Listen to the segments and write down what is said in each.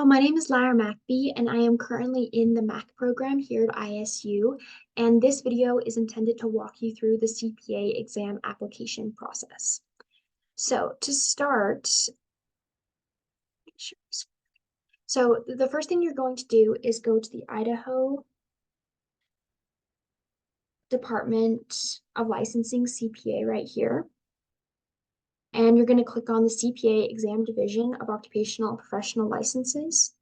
Hello, my name is Lara and I am currently in the Mac program here at ISU, and this video is intended to walk you through the CPA exam application process. So to start, so the first thing you're going to do is go to the Idaho Department of Licensing CPA right here, and you're going to click on the CPA Exam Division of Occupational and Professional Licenses.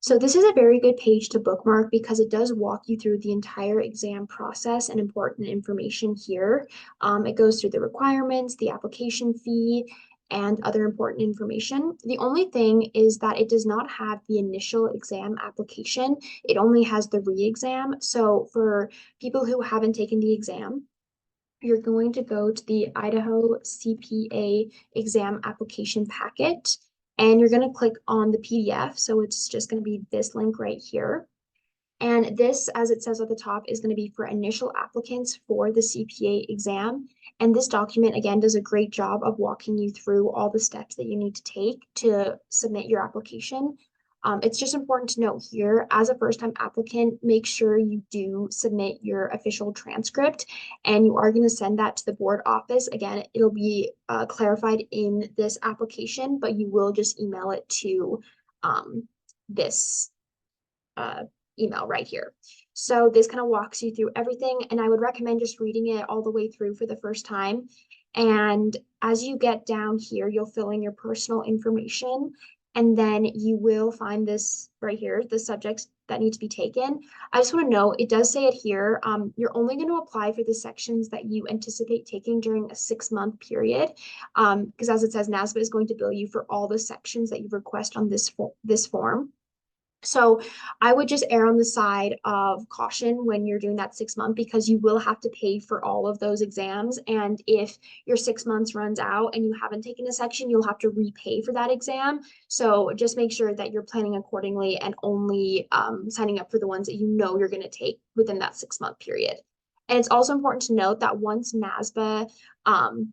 So this is a very good page to bookmark because it does walk you through the entire exam process and important information here. It goes through the requirements, the application fee, and other important information. The only thing is that it does not have the initial exam application. It only has the re-exam. So for people who haven't taken the exam, you're going to go to the Idaho CPA exam application packet and you're going to click on the PDF. So it's just going to be this link right here. And this, as it says at the top, is going to be for initial applicants for the CPA exam. And this document, again, does a great job of walking you through all the steps that you need to take to submit your application. It's just important to note here, as a first-time applicant, make sure you do submit your official transcript, and you are going to send that to the board office. Again, it'll be clarified in this application, but you will just email it to this email right here. So this kind of walks you through everything, and I would recommend just reading it all the way through for the first time. And as you get down here, you'll fill in your personal information, and then you will find this right here, the subjects that need to be taken. I just want to note, it does say it here, you're only going to apply for the sections that you anticipate taking during a 6-month period, because as it says, NASBA is going to bill you for all the sections that you request on this form. So I would just err on the side of caution when you're doing that 6 month because you will have to pay for all of those exams. And if your 6 months runs out and you haven't taken a section, you'll have to repay for that exam. So just make sure that you're planning accordingly and only signing up for the ones that you know you're going to take within that 6-month period. And it's also important to note that once NASBA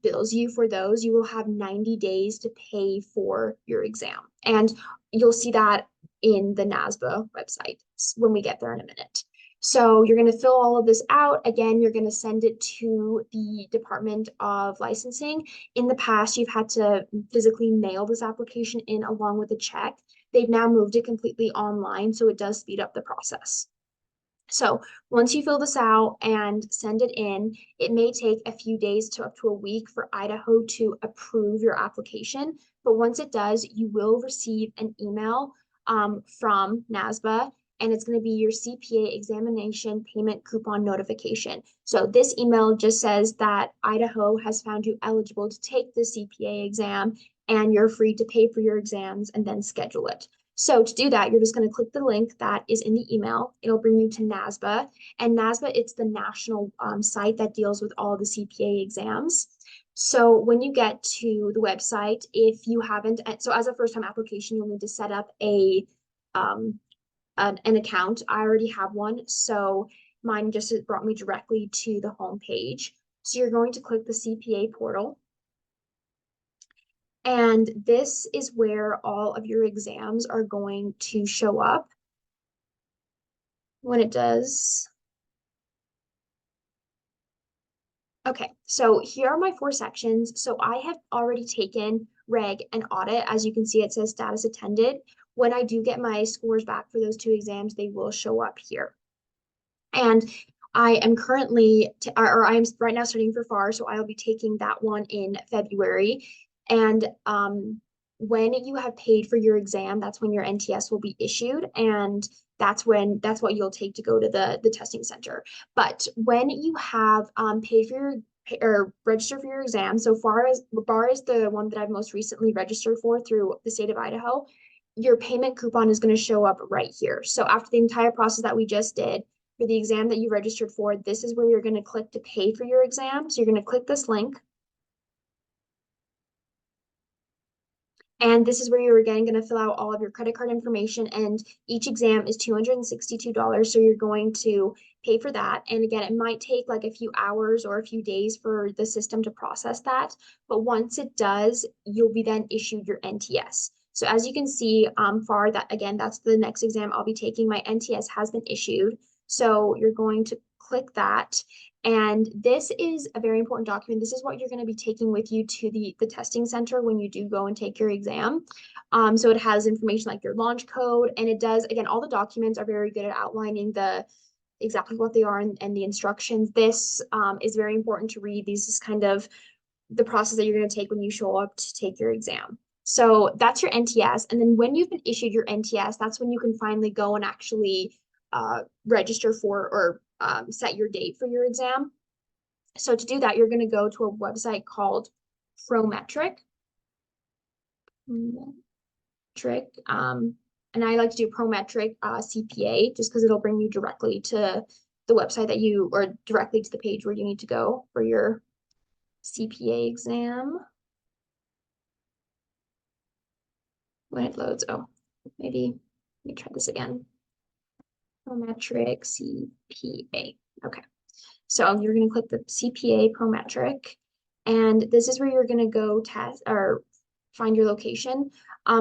bills you for those, you will have 90 days to pay for your exam. And you'll see that in the NASBA website when we get there in a minute. So you're going to fill all of this out. Again, you're going to send it to the Department of Licensing. In the past, you've had to physically mail this application in along with a check. They've now moved it completely online, so it does speed up the process. So once you fill this out and send it in, it may take a few days to up to a week for Idaho to approve your application. But once it does, you will receive an email from NASBA, and it's going to be your CPA examination payment coupon notification. So this email just says that Idaho has found you eligible to take the CPA exam, and you're free to pay for your exams and then schedule it. So to do that, you're just going to click the link that is in the email. It'll bring you to NASBA. And NASBA, it's the national site that deals with all the CPA exams. So when you get to the website, if you haven't, so as a first-time application, you'll need to set up an account. I already have one, so mine just brought me directly to the home page. So you're going to click the CPA portal. And this is where all of your exams are going to show up when it does. Okay, so here are my 4 sections. So I have already taken reg and audit. As you can see, it says status attended. When I do get my scores back for those 2 exams, they will show up here. And I am currently, or I'm right now studying for FAR, so I'll be taking that one in February. And when you have paid for your exam, that's when your NTS will be issued, and that's what you'll take to go to the testing center. But when you have paid for your or registered for your exam, so FAR is the one that I've most recently registered for through the state of Idaho, your payment coupon is going to show up right here. So after the entire process that we just did, for the exam that you registered for, this is where you're going to click to pay for your exam. So you're going to click this link. And this is where you're again going to fill out all of your credit card information, and each exam is $262. So you're going to pay for that. And again, it might take like a few hours or a few days for the system to process that. But once it does, you'll be then issued your NTS. So as you can see, far that again, that's the next exam I'll be taking. My NTS has been issued. So you're going to click that. And this is a very important document. This is what you're going to be taking with you to the testing center when you do go and take your exam. So it has information like your launch code, and it does, again, all the documents are very good at outlining the exactly what they are and the instructions. This is very important to read. This is kind of the process that you're going to take when you show up to take your exam. So that's your NTS. And then when you've been issued your NTS, that's when you can finally go and actually register for or set your date for your exam. So to do that, you're going to go to a website called Prometric. And I like to do Prometric CPA just because it'll bring you directly to the website that you, or directly to the page where you need to go for your CPA exam. When it loads, oh, maybe let me try this again. Prometric CPA. Okay. So you're going to click the CPA Prometric, and this is where you're going to go test or find your location.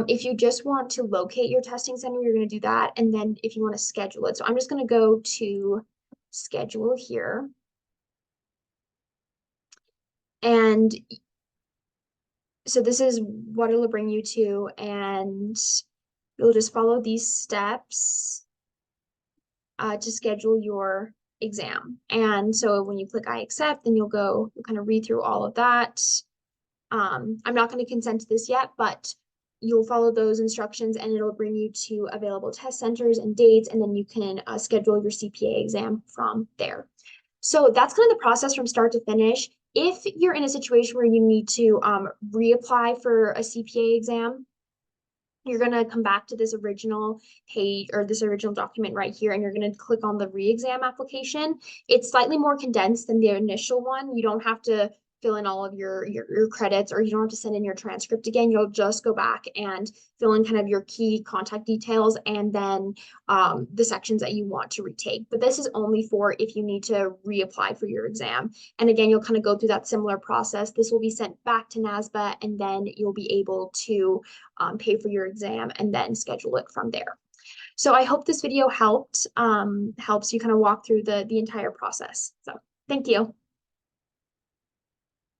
If you just want to locate your testing center, you're going to do that. And then if you want to schedule it. So I'm just going to go to schedule here. And so this is what it'll bring you to, and you'll just follow these steps to schedule your exam. And so when you click I accept, then you'll kind of read through all of that. I'm not going to consent to this yet, but you'll follow those instructions and it'll bring you to available test centers and dates, and then you can schedule your CPA exam from there. So that's kind of the process from start to finish. If you're in a situation where you need to reapply for a CPA exam, you're going to come back to this original page or this original document right here, and you're going to click on the re-exam application. It's slightly more condensed than the initial one. You don't have to fill in all of your credits, or you don't have to send in your transcript again. You'll just go back and fill in kind of your key contact details and then the sections that you want to retake. But this is only for if you need to reapply for your exam. And again, you'll kind of go through that similar process. This will be sent back to NASBA, and then you'll be able to pay for your exam and then schedule it from there. So I hope this video helps you kind of walk through the entire process. So thank you.